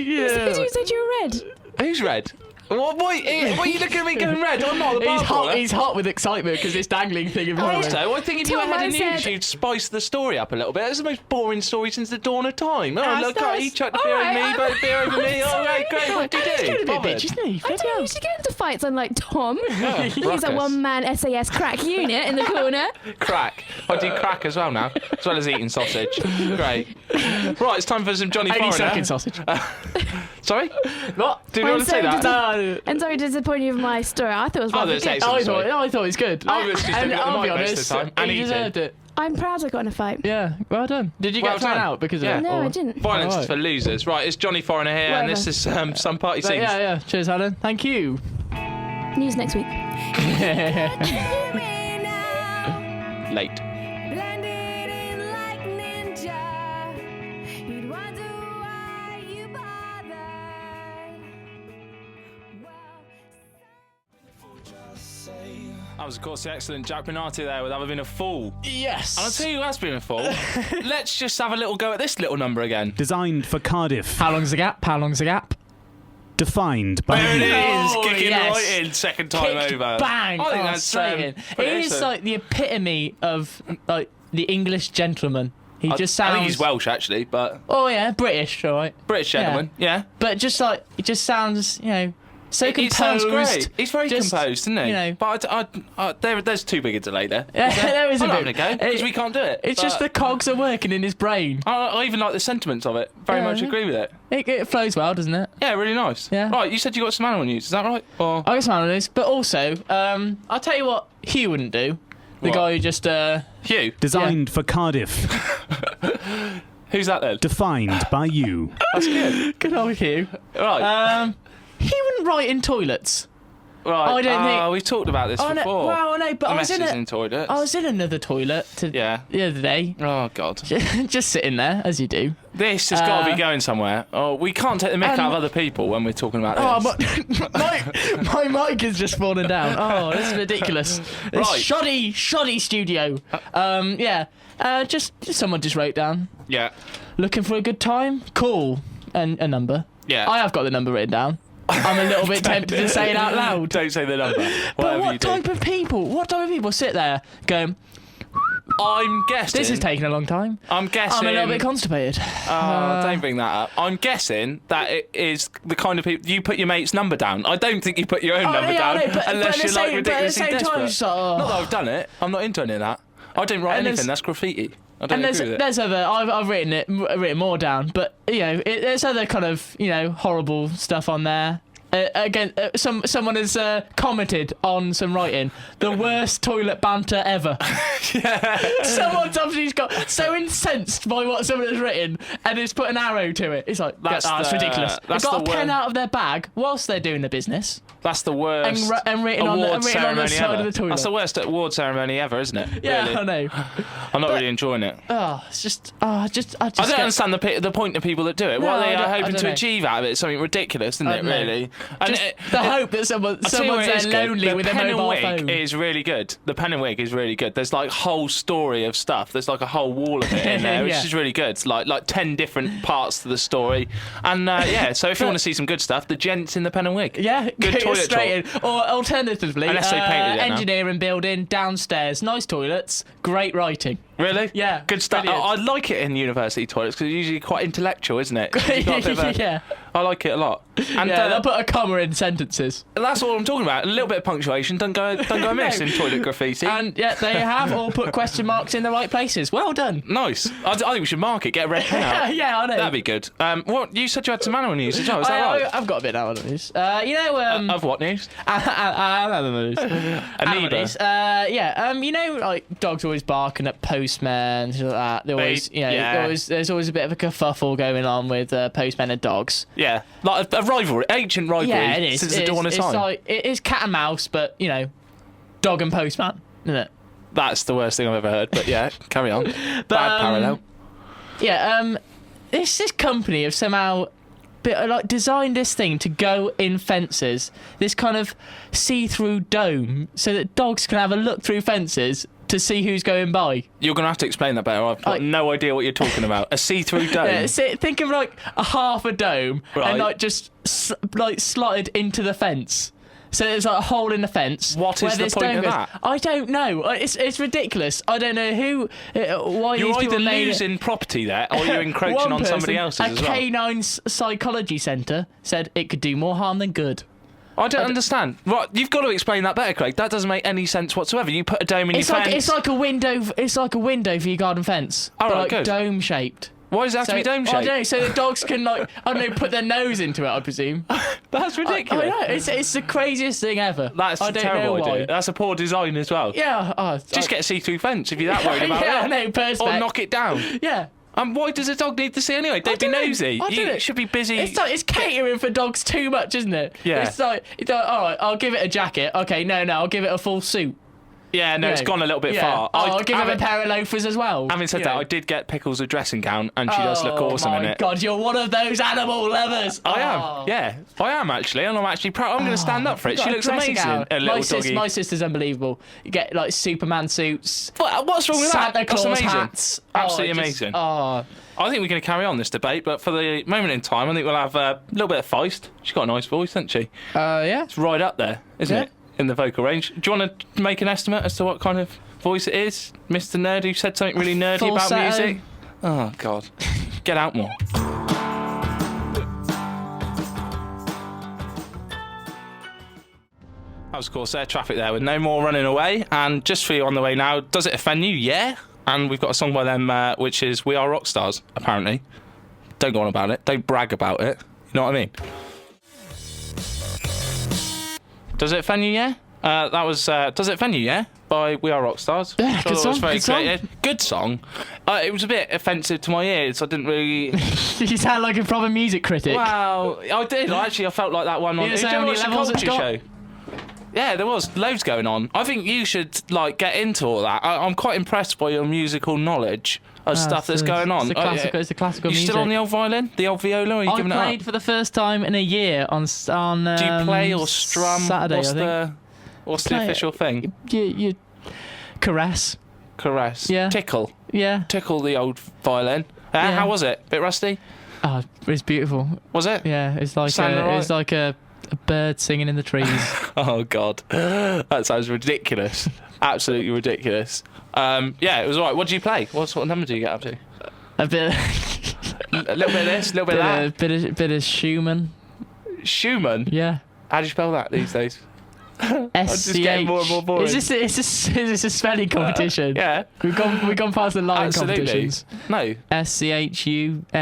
You said you were red. Who's red? What are you looking at me going red? I'm not the He's bar hot. brawler. He's hot with excitement because this dangling thing in front of him. Also, I think if you Tom, had I a news, said- you'd spice the story up a little bit. It's the most boring story since the dawn of time. Oh, That's look, nice. he chucked the All beer right, over me, but beer over me. All right, great. What do you He's do? getting a bit Bothered. bitchy, isn't he? I don't usually get into fights unlike Tom. He's a ruckus. one-man SAS crack unit in the corner. Crack. I do crack as well now, as well as eating sausage. Great. Right, it's time for some Johnny Only Foreigner. sucking sausage. Sorry? What? Do you want to say that? No. And sorry to disappoint you with my story. I thought it was Oh, rather that's good. excellent. I thought it was good. I was just looking at the I'll be mic most of honest, the time, and he eating. deserved it. I'm proud I got in a fight. Yeah, well done. Did you Well get thrown done. out because Yeah. of it? No, or- I didn't. Violence is Right. for losers. Right, it's Johnny Foreigner here, and this is some party But scenes. yeah. Cheers, Alan. Thank you. News next week. Late. Blended in like ninja. You'd wonder why you bothered. That was, of course, the excellent Jack Benati there with Have I Been a Fool. Yes. And I'll tell you who has been a fool. Let's just have a little go at this little number again. Designed for Cardiff. How long's the gap? How long's the gap? Defined by There it you. is, Oh, kicking yes. right in, second time Kicked over. Bang! I think Oh, that's straight in. put It is into- like the epitome of like the English gentleman. He just sounds. I think he's Welsh actually, but Oh yeah, British, all right. British gentleman. Yeah. But just like it just sounds, so composed. It sounds great. He's very Just, composed, isn't he? you know. But there's too big a delay there. Yeah, there is a I'm not bit. having a go because we can't do it. It's just the cogs are working in his brain. I even like the sentiments of it. Very Yeah. much agree with it. It flows well, doesn't it? Yeah, really nice. Yeah. Right, you said you got some animal news. Is that right? Or I guess one of those. But also, I'll tell you what Hugh wouldn't do. The What? guy who just Hugh? Designed for Cardiff. Who's that then? Defined by you. That's good. good old Hugh. Right. He wouldn't write in toilets. right. I don't think- We've talked about this Oh no, before. well, no, but the I was in messes a, in toilets. I was in another toilet Yeah. the other day, Oh God. just sitting there as you do. This has got to Uh, be going somewhere. Oh, we can't take the mick and- out of other people when we're talking about Oh, this. my mic is just falling down. Oh, this is ridiculous. This Right. shoddy studio. Just someone just wrote down. Yeah. Looking for a good time? Call and a number. Yeah. I have got the number written down. I'm a little bit tempted to say it out loud. Don't say the number. But Whatever you what do. type of people? What type of people sit there going, I'm guessing. this is taking a long time? I'm guessing. I'm a little bit constipated. Don't bring that up. I'm guessing that it is the kind of people you put your mate's number down. I don't think you put your own number yeah, I down know, but unless at you're the like same- but at the ridiculously same time, desperate. it's like, oh. Not that I've done it. I'm not into any of that. I don't write And anything. there's- That's graffiti. I don't And agree with it. there's other. I've written more down, but there's other kind of horrible stuff on there. again, someone has commented on some writing, the worst toilet banter ever. Someone's obviously got so incensed by what someone has written and has put an arrow to it. It's like, that's ridiculous. They've got a pen out of their bag whilst they're doing the business. That's the worst and written on the award ceremony side ever. of the toilet. That's the worst award ceremony ever, isn't it? Yeah, really? I know. I'm not really enjoying it. It's just, I don't understand the point of people that do it. No, What they I are don't- I hoping don't to know. achieve out of it is something ridiculous, isn't it? know. Really, and Just the hope that someone's I'll tell you what it there is good. lonely The with a pen and mobile wig phone. is really good. The pen and wig is really good. There's like a whole story of stuff. There's like a whole wall of it in there, which Yeah. is really good. It's like 10 different parts to the story. And so if you want to see some good stuff, the gents in the pen and wig. Yeah, Good go toilet straight in. Or alternatively, Unless they painted it now. engineering building downstairs, nice toilets, great writing. Really? Yeah, Good stuff. brilliant. I like it in university toilets because it's usually quite intellectual, isn't it? You've got a bit of a- Yeah, I like it a lot. And yeah, they'll put a comma in sentences. that's all I'm talking about. A little bit of punctuation. Don't go amiss in toilet graffiti. And yeah, they have all put question marks in the right places. Well done. Nice. I think we should mark it. Get a red pen out. Yeah, I know. That'd be good. What you said you had some animal news as well? Is that right? I've got a bit now on news. You know, Of what news? animal news. Amoeba. You know, like dogs always barking at postmen, things like that. They always, Yeah. there's always a bit of a kerfuffle going on with postmen and dogs. Yeah, like a rivalry, ancient rivalry. Yeah, it is. Since the dawn of It's time. like it is cat and mouse, but you know, dog and postman, isn't it? That's the worst thing I've ever heard. But yeah, carry on. Bad parallel. Yeah. This company have somehow designed this thing to go in fences. This kind of see-through dome, so that dogs can have a look through fences to see who's going by. You're gonna have to explain that better. I've got no idea what you're talking about. A see-through dome. Yeah, think of like a half a dome Right. and like just slotted into the fence. So there's like a hole in the fence. What where is the this point dome of goes. that? I don't know. It's ridiculous. I don't know why You're these either people made it. losing property there, or you're encroaching One on somebody person, else's as well. A canine psychology centre said it could do more harm than good. I don't understand. Right, you've got to explain that better, Craig. That doesn't make any sense whatsoever. You put a dome in your fence. It's like a window. It's like a window for your garden fence. All but right, like good. dome shaped. Why does it have to be dome I shaped? don't know. So the dogs can put their nose into it. I presume. That's ridiculous. I know. It's the craziest thing ever. That's I a don't terrible know why. idea. That's a poor design as well. Yeah. Just get a see-through fence if you're that worried about yeah, it. I know. Perspex. Or knock it down. Yeah. And why does a dog need to see anyway? Don't be don't know. nosy. I don't You know. should be busy. It's catering for dogs too much, isn't it? Yeah. It's like all right, I'll give it a jacket. Okay, no, I'll give it a full suit. Yeah, no, it's gone a little bit far. I'll give it a pair of loafers as well. Having said You that, know. I did get Pickles a dressing gown, and she does look awesome in Oh my it. God, you're one of those animal lovers. I am, yeah, I am actually, and I'm actually proud. I'm going to stand up for it. You've She got a looks dressing amazing. gown. A little doggy. My sister's unbelievable. You get like Superman suits, What's wrong with Santa that? That's Claus amazing. hats. Absolutely just- amazing. Oh, I think we're going to carry on this debate, but for the moment in time, I think we'll have a little bit of Feist. She's got a nice voice, hasn't she? yeah. It's right up there, isn't Yeah. it, in the vocal range? Do you want to make an estimate as to what kind of voice it is, Mr. Nerd, who said something really nerdy about Falsetto. music? Oh, God. Get out more. That was, of course, air traffic there with No More Running Away. And just for you on the way now, does it offend you? Yeah. And we've got a song by them, which is We Are Rock Stars, apparently. Don't go on about it. Don't brag about it. You know what I mean? Does it offend you? Yeah. That was Does It Offend You? Yeah, by We Are Rock Stars. Yeah, good song, Very good song. creative. Good song. It was a bit offensive to my ears. I didn't really. You sound like a proper music critic. Wow, I did. I felt like that one on. You Did say you how ever many watch the levels it's Culture got? Show? Yeah, there was loads going on. I think you should get into all that. I'm quite impressed by your musical knowledge of stuff that's going on. It's the classical You music. still on the old violin, the old viola? Or are you I giving it played up? for the first time in a year on. Do you play or strum? Saturday, I think. What's the Play it. official thing? You caress. Caress. Yeah. Tickle. Yeah. Tickle the old violin. Yeah. How was it? Bit rusty? Oh, it's beautiful. Was it? Yeah, it's like Sounded alright? it's like a bird singing in the trees. Oh, God. That sounds ridiculous. Absolutely ridiculous. Yeah, it was all right. What do you play? What sort of number do you get up to? a bit, A little bit of this, a little bit of that. bit of Schumann. Schumann? Yeah. How do you spell that these days? SCH. just getting more and more boring. Is this a spelling competition? Yeah. We've gone past the line Absolutely. competitions. No.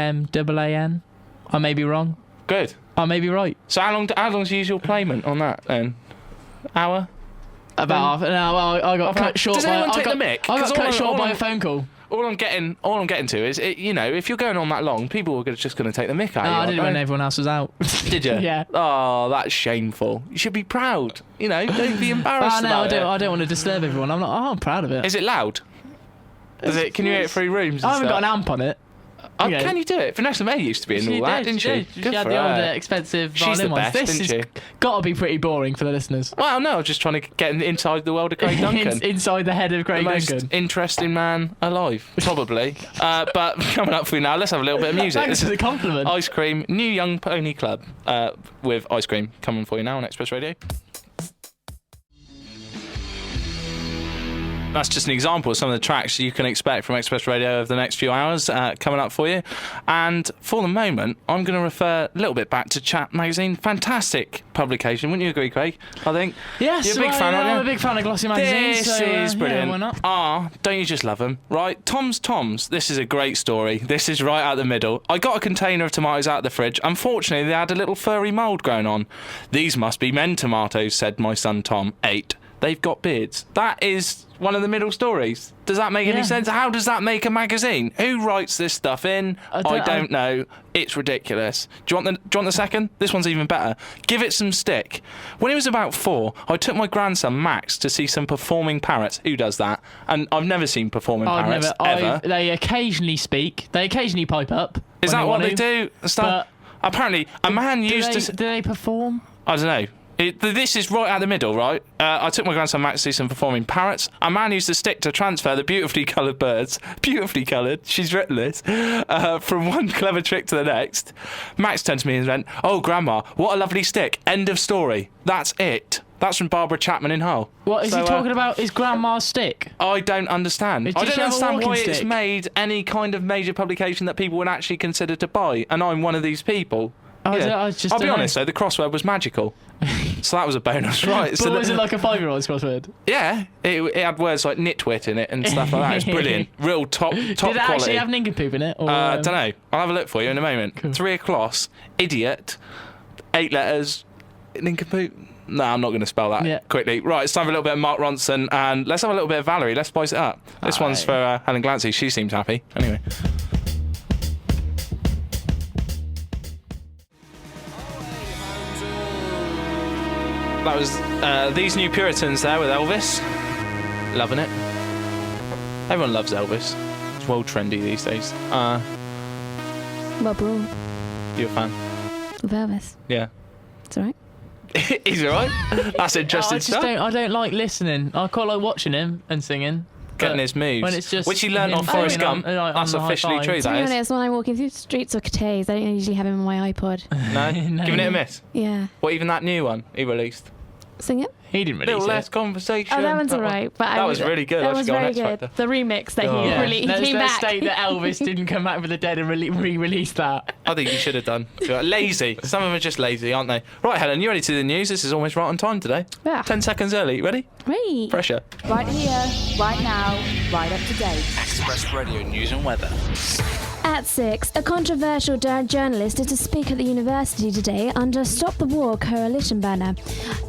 SCHUMAAN. I may be wrong. Good. I may be right. So how long's the usual payment on that then? Hour? About half an hour. I got cut short. Does anyone take the mick? I 'Cause got cut short all by I'm- a phone call. All I'm getting to is, if you're going on that long, people are just going to take the mick out of you. I aren't did it when they? everyone else was out. Did you? Yeah. Oh, that's shameful. You should be proud. Don't be embarrassed No, about it. I don't want to disturb everyone. I'm proud of it. Is it loud? Can you hear it through rooms? I haven't got an amp on it. Oh, Yeah. Can you do it? Vanessa May used to be in all that, didn't she? She Good had for the old her. expensive She's the violin ones. best, This isn't has got to be pretty boring for the listeners. Well, no, I'm just trying to get inside the world of Craig Duncan. Inside the head of The Craig most Duncan. interesting man alive, probably. But coming up for you now, let's have a little bit of music. Thanks for the compliment. Ice Cream, New Young Pony Club, with Ice Cream coming for you now on Xpress Radio. That's just an example of some of the tracks you can expect from Xpress Radio over the next few hours coming up for you. And for the moment, I'm going to refer a little bit back to Chat Magazine. Fantastic publication, wouldn't you agree, Craig? I think. Yes, You're a big fan, aren't you? I'm a big fan of glossy magazines. This so, is brilliant. Yeah, why not? Don't you just love them? Right, Tom's. This is a great story. This is right out the middle. I got a container of tomatoes out of the fridge. Unfortunately, they had a little furry mould growing on. These must be men tomatoes, said my son Tom, 8. They've got beards. That is one of the middle stories. Does that make any Yeah. sense? How does that make a magazine? Who writes this stuff in? I don't know. It's ridiculous. Do you want the second? This one's even better. Give it some stick. When he was about 4, I took my grandson Max to see some performing parrots. Who does that? And I've never seen performing parrots ever. They occasionally speak. They occasionally pipe up. Is when that what want they to. do? Stuff. Apparently, a man used to. Do they perform? I don't know. This is right out the middle, right? I took my grandson Max to see some performing parrots. A man used a stick to transfer the beautifully coloured birds, beautifully coloured, she's written this, from one clever trick to the next. Max turned to me and went, "Oh, Grandma, what a lovely stick. End of story." That's it. That's from Barbara Chapman in Hull. What is he talking about? His grandma's stick? I don't understand. Did I she don't have a understand walking why it's stick? made any kind of major publication that people would actually consider to buy, and I'm one of these people. I I'll just be don't know. honest though, the crossword was magical. So that was a bonus, right? But So was it like a 5-year-old's crossword? yeah, it had words like nitwit in it and stuff like that. It's brilliant. Real top Did it quality. actually have nincompoop in it? Or, Don't know. I'll have a look for you in a moment. Cool. 3 o'clock, idiot, 8 letters, nincompoop. No, I'm not going to spell that Yeah. quickly. Right, it's time for a little bit of Mark Ronson, and let's have a little bit of Valerie. Let's spice it up. This one's for Helen Glancy. She seems happy. Anyway. That was These New Puritans there with Elvis. Loving it. Everyone loves Elvis. It's world trendy these days. Well, bro, You're a fan? of Elvis. Yeah. It's alright. He's alright. That's interesting stuff. I don't like listening. I quite like watching him and singing. Getting but his moves. when it's just Which he learnt him on Forrest singing Gump. on That's the officially high true, fives. To be that is. honest, when I'm walking through the streets of Cathays, I don't usually have him on my iPod. No? No. Giving it a miss. Yeah. What, even that new one he released? Sing it? He didn't release Little it. less conversation. Oh, that one's one. alright. But That was really good. I That should was go on very X good. Factor. The remix that Oh. he Yeah. really he Let's came back. state that Elvis didn't come back with the dead and re-release that. I think you should have done. Lazy. Some of them are just lazy, aren't they? Right, Helen, you ready to do the news? This is almost right on time today. Yeah. 10 seconds early. You ready? Right. Pressure. Right here, right now, right up to date. Express Radio News and Weather. At 6, a controversial journalist is to speak at the university today under Stop the War coalition banner.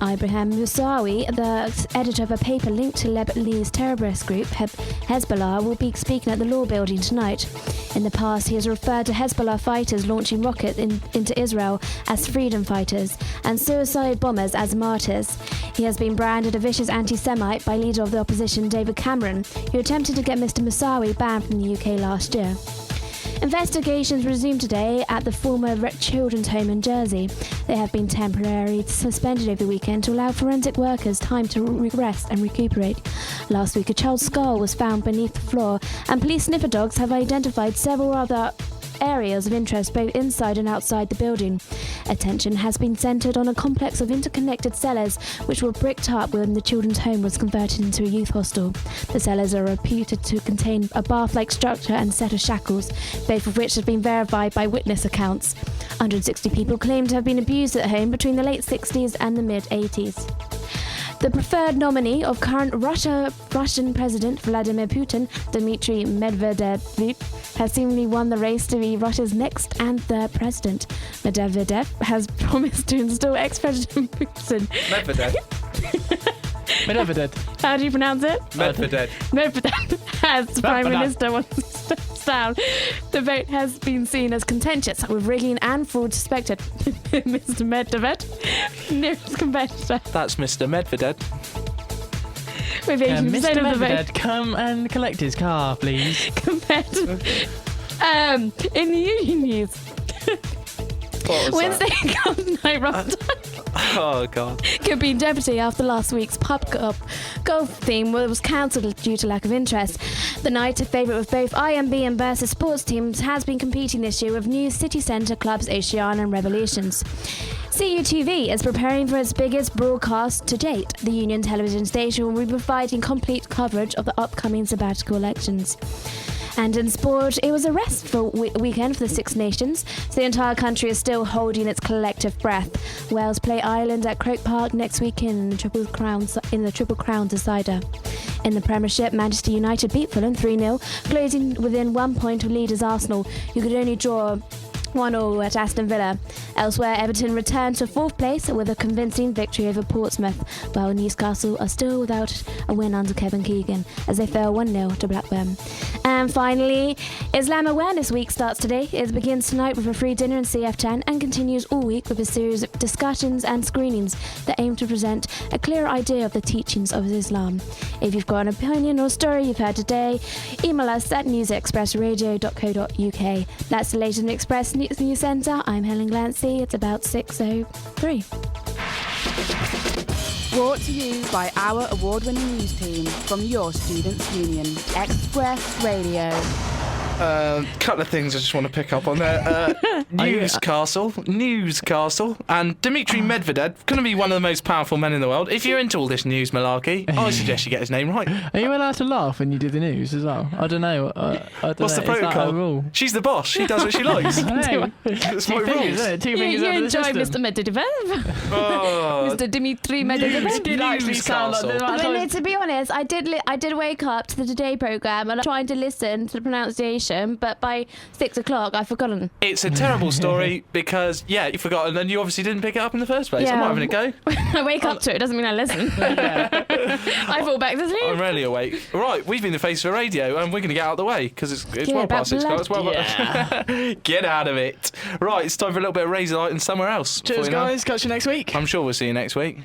Ibrahim Moussaoui, the editor of a paper linked to Lebanese terrorist group Hezbollah, will be speaking at the law building tonight. In the past, he has referred to Hezbollah fighters launching rockets into Israel as freedom fighters and suicide bombers as martyrs. He has been branded a vicious anti-Semite by leader of the opposition David Cameron, who attempted to get Mr Moussaoui banned from the UK last year. Investigations resumed today at the former children's home in Jersey. They have been temporarily suspended over the weekend to allow forensic workers time to rest and recuperate. Last week, a child's skull was found beneath the floor, and police sniffer dogs have identified several other areas of interest both inside and outside the building. Attention has been centred on a complex of interconnected cellars which were bricked up when the children's home was converted into a youth hostel. The cellars are reputed to contain a bath-like structure and set of shackles, both of which have been verified by witness accounts. 160 people claim to have been abused at home between the late 60s and the mid 80s. The preferred nominee of current Russian President Vladimir Putin, Dmitry Medvedev, has seemingly won the race to be Russia's next and third president. Medvedev has promised to install ex-President Putin. Medvedev. Medvedev. How do you pronounce it? Medvedev. Medvedev, as the Prime Minister once steps down. The vote has been seen as contentious, with rigging and fraud suspected. Mr. Medvedev, nearest competitor, That's Mr. Medvedev. with 80% Mr. of the vote Medvedev, come and collect his car, please. compared to. In the union news, What was Wednesday Golden Night Rough Oh, God. could be in jeopardy after last week's pub golf theme was cancelled due to lack of interest. The night, a favourite with both IMB and Bursa sports teams, has been competing this year with new city centre clubs Oceana and Revolutions. CUTV is preparing for its biggest broadcast to date. The Union television station will be providing complete coverage of the upcoming sabbatical elections. And in sport, it was a restful weekend for the Six Nations, so the entire country is still holding its collective breath. Wales play Ireland at Croke Park next weekend in the Triple Crown decider. In the Premiership, Manchester United beat Fulham 3-0, closing within 1 point of leaders Arsenal, who could only draw 1-1 at Aston Villa. Elsewhere, Everton returned to fourth place with a convincing victory over Portsmouth, while Newcastle are still without a win under Kevin Keegan, as they fell 1-0 to Blackburn. And finally, Islam Awareness Week starts today. It begins tonight with a free dinner in CF10 and continues all week with a series of discussions and screenings that aim to present a clearer idea of the teachings of Islam. If you've got an opinion or story you've heard today, email us at newsexpressradio.co.uk. That's the latest in Express News Centre. I'm Helen Glancy. It's about 6:03. Brought to you by our award-winning news team from your Students' Union. Express Radio. Couple of things I just want to pick up on there. Newscastle, and Dmitry Medvedev, going to be one of the most powerful men in the world. If you're into all this news malarkey, I suggest you get his name right. Are you allowed to laugh when you do the news as well? I don't know. What's the protocol? Rule? She's the boss. She does what she likes. Hey, That's my two fingers, rules. isn't it? Two You fingers under the enjoy system. Mr. Medvedev? Oh, Mr. Dmitry Medvedev? It did actually sound like Newscastle. I mean, to be honest, I did wake up to the Today programme and I'm trying to listen to the pronunciation, but by 6 o'clock I've forgotten. it's a terrible story because, yeah, you forgot, and then you obviously didn't pick it up in the first place. Yeah. I'm not having a go. I wake up to it, doesn't mean I listen. I fall back to sleep. I'm rarely awake. Right, we've been the face of radio, and we're going to get out of the way because it's Get well past 6 o'clock. It's well Yeah. Get out of it. Right, it's time for a little bit of Razor Light and somewhere else. Cheers, Before you know. guys. Catch you next week. I'm sure we'll see you next week.